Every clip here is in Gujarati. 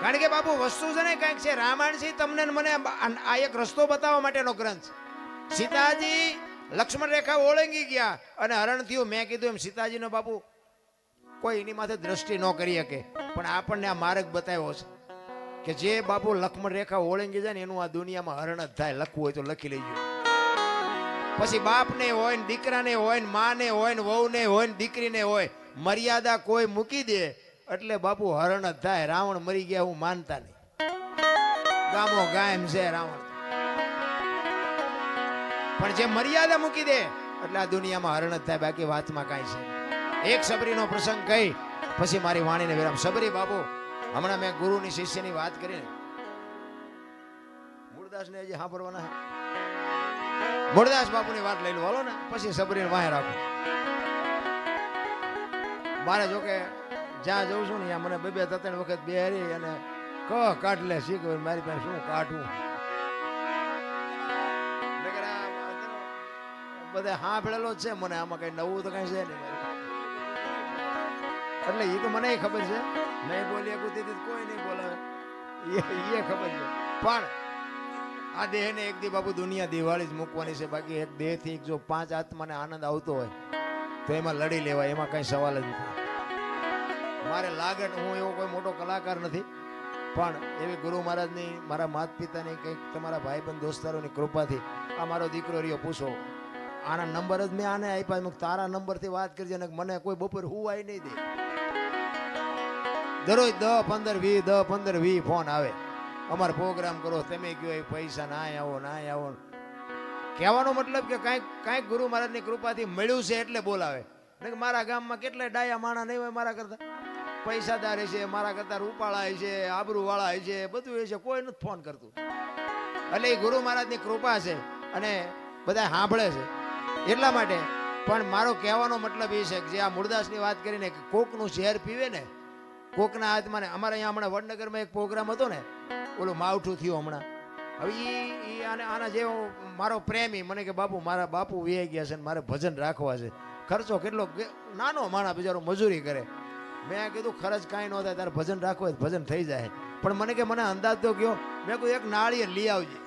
કારણ કે બાપુ વસ્તુ છે ને કંઈક છે. રામાયણ છે તમને ને મને આ એક રસ્તો બતાવવા માટેનો ગ્રંથ. સીતાજી લક્ષ્મણ રેખા ઓળંગી ગયા અને હરણ થયું. મેં કીધું એમ સીતાજીનો બાપુ કોઈ એની માથે દ્રષ્ટિ ન કરી શકે, પણ આપણને આ માર્ગ બતાવ્યો છે કે જે બાપુ લક્ષ્મણ રેખા ઓળંગી જાય ને એનું આ દુનિયામાં હરણ જ થાય. લખવું હોય તો લખી લેજો. પછી બાપને હોય ને દીકરાને હોય ને માને હોય ને વહુને હોય ને દીકરીને હોય, મર્યાદા કોઈ મૂકી દે એટલે બાપુ હરણ જ થાય. રાવણ મરી ગયા હું માનતા નહીં. ગામો ગાયમ છે રાવણ, પણ જે મર્યાદા મૂકી દે એટલે આ દુનિયામાં હરણ જ થાય. બાકી વાતમાં કાંઈ છે. એક સબરીનો પ્રસંગ કહી પછી મારી વાણીને વિરામ. સબરી બાપુ હમણાં મેં ગુરુની શિષ્યની વાત કરીને મૂળદાસને હજી સાંભળવાના છે. મૂળદાસ બાપુની વાત લઈ લો હાલો ને, પછી સબરીને વાહે રાખો. મારે જોકે જ્યાં જઉં છું ને ત્યાં મને બે ત્રણ વખત બેહરી અને કાઢ લે શીખવે. મારી પાસે શું કાઢવું? બધા સાંભળેલો જ છે મને, આમાં કઈ નવું તો કઈ છે નહીં. એટલે એ તો મને ખબર છે, નહીં બોલી કુતી કોઈ નહીં બોલાવે એ ખબર છે. પણ આ દેહને એક દી બાપુ દુનિયા દિવાળી જ મૂકવાની છે. બાકી એક દેહથી જો 5 આત્માને આનંદ આવતો હોય તો એમાં લડી લેવાય, એમાં કઈ સવાલ જ નથી. મારે લાગે હું એવો કોઈ મોટો કલાકાર નથી, પણ એવી ગુરુ મહારાજની, મારા માતા પિતાની, કંઈક તમારા ભાઈબંધ દોસ્તારોની કૃપાથી આ મારો દીકરો રહ્યો. પૂછો આના નંબર જ મેં આને આપ્યા. તારા નંબરથી વાત કરજે ને મને કોઈ બપોર હુવાય નહીં દે. દરરોજ 10, 15, 20 ફોન આવે. અમારો પ્રોગ્રામ કરો, તમે કયો એ પૈસા ના આવો ના આવો. કહેવાનો મતલબ કે કાંઈક ગુરુ મહારાજની કૃપાથી મળ્યું છે એટલે બોલાવે. મારા ગામમાં કેટલાય ડાયા માણા નહીં હોય મારા કરતા. પૈસાદાર છે, મારા કરતા રૂપાળા છે, આબરૂ વાળા છે, બધું એ છે. કોઈ નથી ફોન કરતું. એટલે એ ગુરુ મહારાજની કૃપા છે અને બધા સાંભળે છે એટલા માટે. પણ મારો કહેવાનો મતલબ એ છે કે જે આ મૂળદાસની વાત કરીને કે કોકનું ઝેર પીવે ને, કોકના હાથમાં. અમારે અહીંયા હમણાં વડનગરમાં એક પ્રોગ્રામ હતો ને, ઓલું માવઠું થયું હમણાં. હવે એ આના જેવો મારો પ્રેમી મને કે બાપુ મારા બાપુ વે ગયા છે ને મારે ભજન રાખવા છે. ખર્ચો કેટલો, નાનો માણસ બિચારો મજૂરી કરે. મેં કીધું ખર્ચ કાંઈ ન થાય, તારે ભજન રાખવું હોય ભજન થઈ જાય. પણ મને કે મને અંદાજ તો ગયો. મેં કહ્યું એક નાળિયેર લઈ આવજે,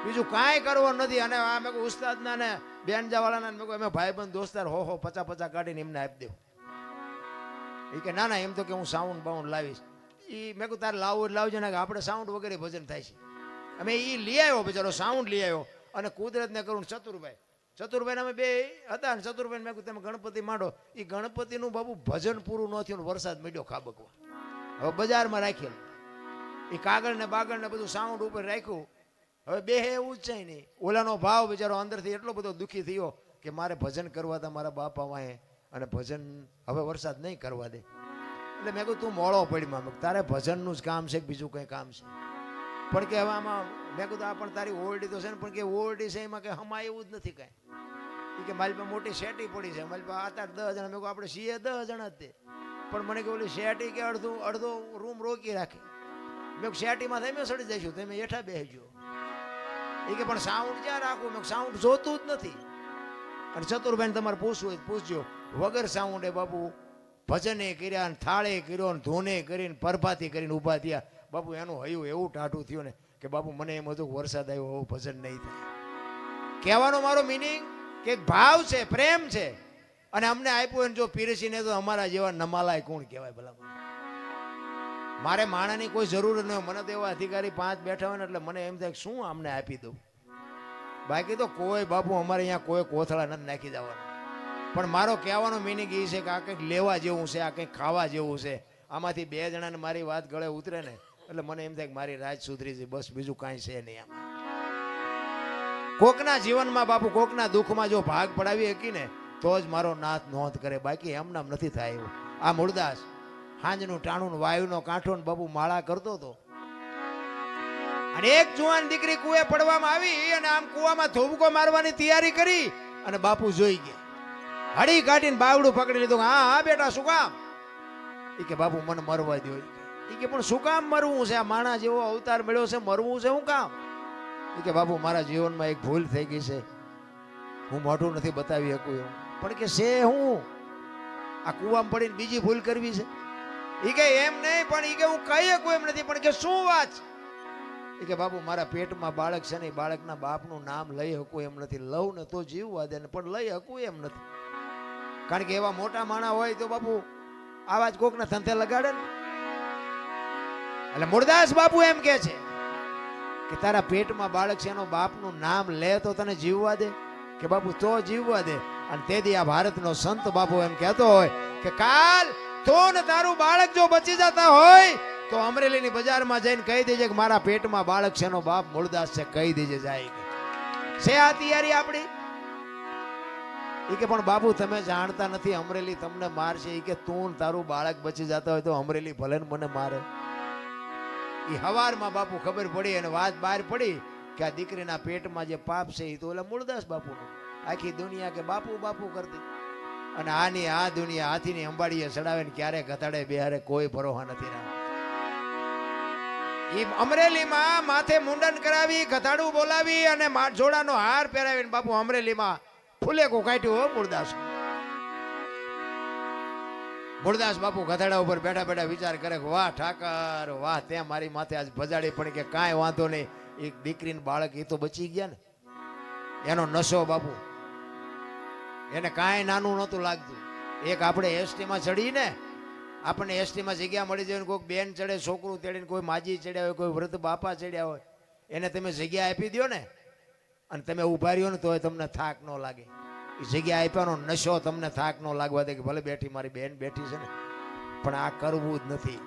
બીજું કાંઈ કરવું નથી. અને આ મેં કહું ઉસ્તાદના ને બેનજાવાળાના મેં કહું અમે ભાઈબંધ દોસ્તાર 50 કાઢીને એમને આપી દેવું. એ કે ના એમ તો કે હું સાઉન્ડ બાઉન્ડ લાવીશ. એ મેં કહું તારે લાવવું જ લાવજે ને, કે આપણે સાઉન્ડ વગેરે ભજન થાય છે. અમે એ લઈ આવ્યો બિચારો, સાઉન્ડ લઈ આવ્યો. અને કુદરતને કરું ચતુરભાઈ અમે બે હતા ને. ચતુરભાઈ મેં કહું તમે ગણપતિ માંડો. એ ગણપતિનું બાબુ ભજન પૂરું ન થયું, વરસાદ મળ્યો ખાબકવા. હવે બજારમાં રાખેલું એ કાગળ ને બાગળ ને બધું સાઉન્ડ ઉપર રાખ્યું. હવે બે એવું જ છે નહીં. ઓલાનો ભાવ બિચારો અંદરથી એટલો બધો દુઃખી થયો કે મારે ભજન કરવા હતા મારા બાપા વાંહે, અને ભજન હવે વરસાદ નહીં કરવા દે. એટલે મેં કહ્યું તું મોડો પડીમાં, તારે ભજનનું જ કામ છે કે બીજું કંઈ કામ છે? પણ કે હવે આમાં મેં કીધું આ પણ તારી ઓરડી તો છે ને, પણ કે ઓરડી છે એમાં કે હમા એવું જ નથી કાંઈ. એ કે મારી પાસે મોટી શેટી પડી છે, મારી પાસે 8-8, 10 જણા. મેં કહું આપણે છીએ 10 જણા જ તે, પણ મને કે ઓલી શેટી કે અડધો રૂમ રોકી રાખે. મેં કહું શેટીમાં તમે સડી જઈશું, તમે હેઠા બેસજો. એ કે પણ સાઉન્ડ ક્યાં રાખવું? મેં સાઉન્ડ જોતું જ નથી. અને ચતુરભાઈને તમારે પૂછવું હોય પૂછજો. વગર સાઉન્ડે બાપુ ભજને કર્યા ને થાળે કર્યો ને ધૂને કરીને પરભાતી કરીને ઊભા થયા. બાપુ એનું હયું એવું ટાઢું થયું ને કે બાપુ મને એમ હતું વરસાદ આવ્યો એવું ભજન નહીં થાય. કહેવાનો મારો મિનિંગ કે ભાવ છે, પ્રેમ છે, અને અમને આપ્યું એને જો પીરસીને તો અમારા જેવા નમાલાય કોણ કહેવાય ભલા? મારે માણાની કોઈ જરૂર ન હોય. મને તો એવા અધિકારી 5 બેઠા હોય ને એટલે મને એમ થાય શું અમને આપી દઉં. બાકી તો કોઈ બાપુ અમારે અહીંયા કોઈ કોથળા નથી નાખી જવાનું. પણ મારો કહેવાનો મિનિંગ એ છે કે આ કંઈક લેવા જેવું છે, આ કંઈક ખાવા જેવું છે. આમાંથી 2 જણાને મારી વાત ગળે ઉતરે ને એટલે મને એમ થાય કે મારી રાજ સુધરી છે, બસ બીજું કાંઈ છે નહીં. આમાં કોકના જીવનમાં બાપુ કોકના દુઃખમાં જો ભાગ પડાવી શકી ને તો જ મારો નાથ નોંધ કરે. બાકી એમ નામ નથી થાય એવું. આ મૂળદાસ હાંજનું ટાણું વાયુનો કાંઠો ને બાપુ માળા કરતો હતો. અને એક જુવાન દીકરી કુએ પડવામાં આવી અને આમ કુવામાં ધોબકો મારવાની તૈયારી કરી અને બાપુ જોઈ ગયા. હળી કાઢીને બાવડું પકડી લીધું. હા બેટા શું કામ? એ કે બાપુ મને મરવા દો. એ કે પણ શું કામ મરવું છે? આ માણસ જેવો અવતાર મળ્યો છે, મરવું છે શું કામ? એ કે બાપુ મારા જીવનમાં એક ભૂલ થઈ ગઈ છે, હું મોઢું નથી બતાવી શકું એવું. પણ કે છે હું આ કુવામાં પડીને બીજી ભૂલ કરવી છે? ઈ કે એમ નહીં, પણ ઈ કે હું કહી શકું એમ નથી, પણ કે શું વાત છે? ઈ કે બાપુ મારા પેટમાં બાળક છે ને, બાળકના બાપનું નામ લઈ શકું એમ નથી. લઉં ને તો જીવવા દે ને, પણ લઈ શકું એમ નથી. કારણ કે એવા મોટા માણા હોય તો બાપુ આવા જ કોકને ધંધે લગાડે ને. એટલે મૂળદાસ બાપુ એમ કે છે કે તારા પેટમાં બાળક છે, એનો બાપનું નામ લે તો તને જીવવા દે? કે બાપુ તો જીવવા દે. અને તેથી આ ભારતનો સંત બાપુ એમ કહેતો હોય કે કાલ તો ને તારું બાળક જો બચી જતા હોય તો અમરેલીની બજારમાં જઈને કહી દેજે કે મારા પેટમાં બાળક છે, એનો બાપ મૂળદાસ છે, કહી દેજે જાય છે. આ તૈયારી આપણી? ઈ કે પણ બાપુ તમે જાણતા નથી, અમરેલી તમને મારશે. ઈ કે તું તારું બાળક બચી જતા હોય તો અમરેલી ભલે ને મને મારે. ઈ હવારમાં બાપુ ખબર પડી અને વાત બહાર પડી કે આ દીકરીના પેટમાં જે પાપ છે એ તો ઓલા મૂળદાસ બાપુનું. આખી દુનિયા કે બાપુ બાપુ કરતી, અને આની આ દુનિયા હાથીની અંબાડીએ ચડાવે ને ક્યારે ઘટાડે બેહારે કોઈ ભરોસા નથી રહ્યા. ઈ અમરેલીમાં માથે મુંડન કરાવી, ગધાડું બોલાવી અને જોડાનો હાર પહેરાવીને બાપુ અમરેલીમાં ફૂલેકો કાઢ્યું હો મૂળદાસ. મૂળદાસ બાપુ ગધાડા ઉપર બેઠા બેઠા વિચાર કરે કે વાહ ઠાકર વાહ, ત્યાં મારી માથે આજ ભજાડી પડી કે કાંઈ વાંધો નહીં, એક દીકરીને બાળક એ તો બચી ગયા ને. એનો નશો બાપુ એને કાંઈ નાનું નહોતું લાગતું. એક આપણે એસટીમાં ચડીને, આપણને એસટીમાં જગ્યા મળી જાય, કોઈક બેન ચડે, છોકરું તેડીને, કોઈ માજી ચડ્યા હોય, કોઈ વૃદ્ધ બાપા ચડ્યા હોય, એને તમે જગ્યા આપી દો ને અને તમે ઉભા રહ્યો ને તોય તમને થાક ન લાગે. એ જગ્યા આપ્યાનો નશો તમને થાક ન લાગવા દે કે ભલે બેઠી મારી બેન બેઠી છે ને, પણ આ કરવું જ નથી.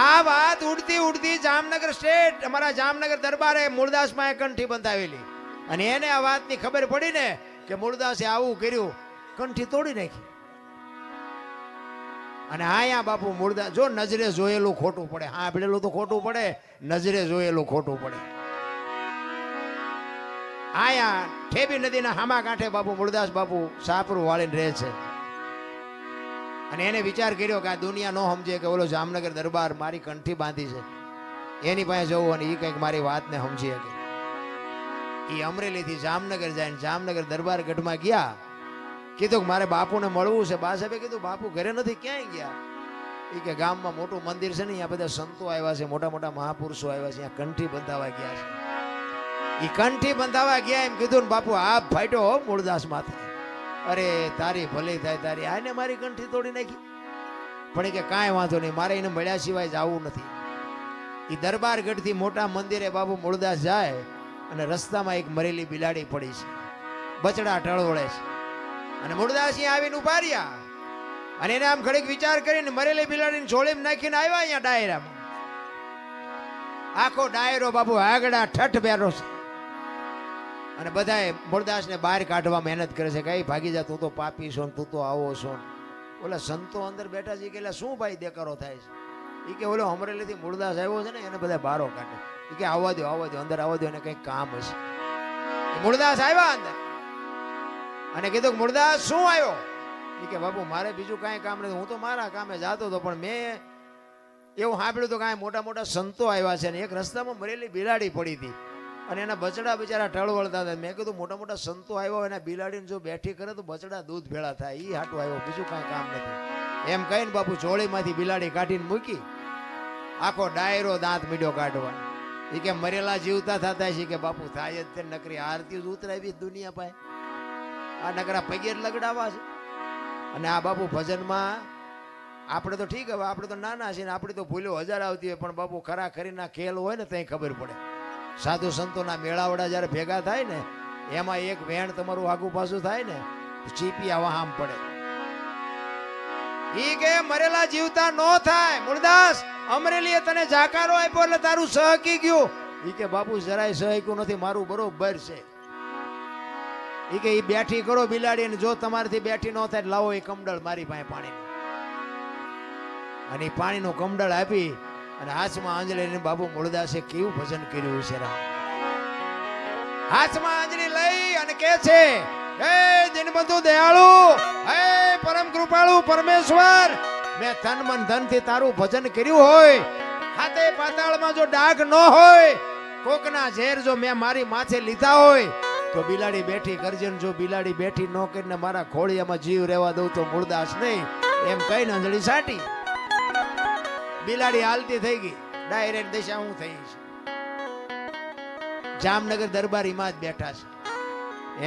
આ વાત ઉડતી ઉડતી જામનગર સ્ટેટ, અમારા જામનગર દરબારે મૂળદાસમાં કંઠી બંધાવેલી, અને એને આ વાતની ખબર પડી ને કે મૂળદાસે આવું કર્યું, કંઠી તોડી નાખી. અને આયા બાપુ મૂળદાસ જો નજરે જોયેલું ખોટું પડે, સાંભળેલું તો ખોટું પડે, નજરે જોયેલું ખોટું પડે. આયા ઠેબી નદીના હામા કાંઠે બાપુ મૂળદાસ બાપુ સાપરું વાળીને રહે છે. અને એને વિચાર કર્યો કે આ દુનિયા નો સમજે કે ઓલો જામનગર દરબાર મારી કંઠી બાંધી છે, એની પાસે જવું અને એ કંઈક મારી વાતને સમજી શકે. એ અમરેલીથી જામનગર જાય, જામનગર દરબાર ગઢમાં ગયા. કીધું કે મારે બાપુને મળવું છે. બા સાહેબે કીધું બાપુ ઘરે નથી, ક્યાંય ગયા? એ કે ગામમાં મોટું મંદિર છે ને, અહીંયા બધા સંતો આવ્યા છે, મોટા મોટા મહાપુરુષો આવ્યા છે, અહીંયા કંઠી બંધાવા ગયા છે. એ કંઠી બંધાવા ગયા એમ કીધું ને બાપુ આ ફાટ્યો મૂળદાસ માથે. અરે તારી ભલી થાય તારી, આને મારી કંઠી તોડી નાખી. પણ એ કે કાંઈ વાંધો નહીં, મારે એને મળ્યા સિવાય જવું નથી. એ દરબાર ગઢથી મોટા મંદિરે બાપુ મૂળદાસ જાય અને રસ્તામાં એક મરેલી બિલાડી પડી છે, બચડા ટળવળે છે. અને મૂળદાસ અહીંયા આવીને ઉભા રહ્યા અને એને આમ ઘડીક વિચાર કરીને મરેલી બિલાડીને જોડીમાં નાખીને આવ્યા અહીંયા ડાયરામાં. આખો ડાયરો બાપુ આગડા ઠઠ બેરો છે અને બધાએ મૂળદાસને બહાર કાઢવા મહેનત કરે છે. કઈ ભાગી જા, તું તો પાપી છો, તું તો આવો છો. ઓલા સંતો અંદર બેઠા છે કે શું ભાઈ દેકારો થાય છે? એ કે ઓલો અમરેલીથી મૂળદાસ આવ્યો છે ને, એને બધા બારો કાઢે. એ કે આવવા દો અંદર આવવા દો, એને કંઈક કામ હશે. મૂળદાસ આવ્યા અંદર અને કીધું કે મૂળદાસ શું આવ્યો? એ કે બાપુ મારે બીજું કાંઈ કામ નથી, હું તો મારા કામે જતો હતો, પણ મેં એવું સાંભળ્યું તો કાંઈ મોટા મોટા સંતો આવ્યા છે ને એક રસ્તામાં મરેલી બિલાડી પડી હતી અને એના બચડા બિચારા ટળવળતા હતા. મેં કીધું મોટા મોટા સંતો આવ્યા હોય, એના બિલાડીને જો બેઠી કરે તો બચડા દૂધ ભેળા થાય, એ હાટું આવ્યો, બીજું કાંઈ કામ નથી. એમ કહીને બાપુ ચોળીમાંથી બિલાડી કાઢીને મૂકી. આખો ડાયરો દાંત મીડ્યો કાઢવા. એ કે મરેલા જીવતા થતા છે કે બાપુ થાય જ તે, નકરી આરતી જ ઉતરાવી દુનિયા પાસે, આ નકરા પગે લગડાવા છે. અને આ બાપુ ભજનમાં આપણે તો ઠીક, હવે આપણે તો નાના છીએ ને આપણે તો ભૂલો હજાર આવતી હોય, પણ બાપુ ખરા ખરીના ખેલ હોય ને ત્યાં ખબર પડે. સાધુ સંતોના મેળાવડા જ્યારે ભેગા થાય ને, એમાં એક વેણ તમારું આગુ પાછું થાય ને, ચીપી આવા આમ પડે. ઈ કે મરેલા જીવતા નો થાય. મૂળદાસ અમરેલીએ તને જાકારો આપ્યો એટલે તારું સહકી ગયું. ઈ કે બાપુ જરાય સહક્યું નથી, મારું બરોબર છે. ઈ કે ઈ બેઠી કરો બિલાડી, ને જો તમારાથી બેઠી ન થાય લાવો એ કમડળ મારી પાસે પાણીનું. અને એ પાણીનું કમડળ આપી અને હાથમાં આંજળી બાપુ મૂળદાસે કેવું ભજન કર્યું છે. હાથમાં આંજળી લઈ અને કે છે, હે દિનબંધુ દયાળુ, હે પરમ કૃપાળુ પરમેશ્વર, મેં તન મન ધન થી તારું ભજન કર્યું હોય, હાથે પાતાળમાં જો ડાઘ ન હોય, કોકના ઝેર જો મેં મારી માથે લીધા હોય, તો બિલાડી બેઠી કરજન, જો બિલાડી બેઠી ન કરીને મારા ખોળિયામાં જીવ રહેવા દઉં તો મૂળદાસ નહીં, એમ કહીને અંજળી સાટી. બિલાડી હાલતી થઈ ગઈ, ડાયરેક્ટ દિશા હું થઈ છે. જામનગર દરબારીમાં જ બેઠા છે.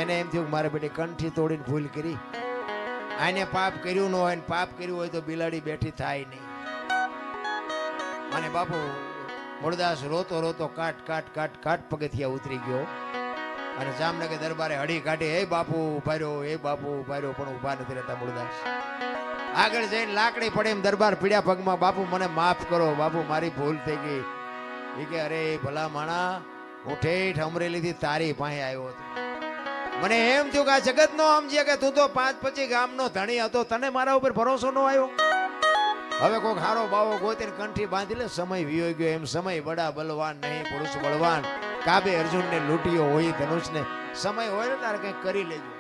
એને એમ થયું કે મારે બેટી કંઠી તોડીને ભૂલ કરી, આને પાપ કર્યું ન હોય ને પાપ કર્યું હોય તો બિલાડી બેઠી થાય નહીં. અને બાપુ મૂળદાસ રોતો રોતો કાટ કાટ કાટ કાટ પગથિયા ઉતરી ગયો અને જામનગર દરબારે હડી કાઢી, હે બાપુ ઉભા રહ્યો, હે બાપુ ઉભા રહ્યો, પણ ઉભા નથી રહેતા મૂળદાસ. આગળ જઈને લાકડી પડે એમ દરબાર પીડ્યા પગમાં, બાપુ મને માફ કરો, બાપુ મારી ભૂલ થઈ ગઈ. એ કે અરે ભલા માણા, હું ઠેઠ અમરેલીથી તારી પાસે આવ્યો હતો. મને એમ થયું કે આ જગત નો સમજ્યા કે તું તો 5-25 ગામનો ધણી હતો, તને મારા ઉપર ભરોસો ન આવ્યો. હવે કોઈક હારો બાવો ગોતીને કંઠી બાંધી લે, સમય વિયો ગયો. એમ સમય બડા બલવાન નહીં, પુરુષ બળવાન. કાબે અર્જુનને લૂંટ્યો હોય ધનુષને, સમય હોય ને તારે કંઈક કરી લેજો.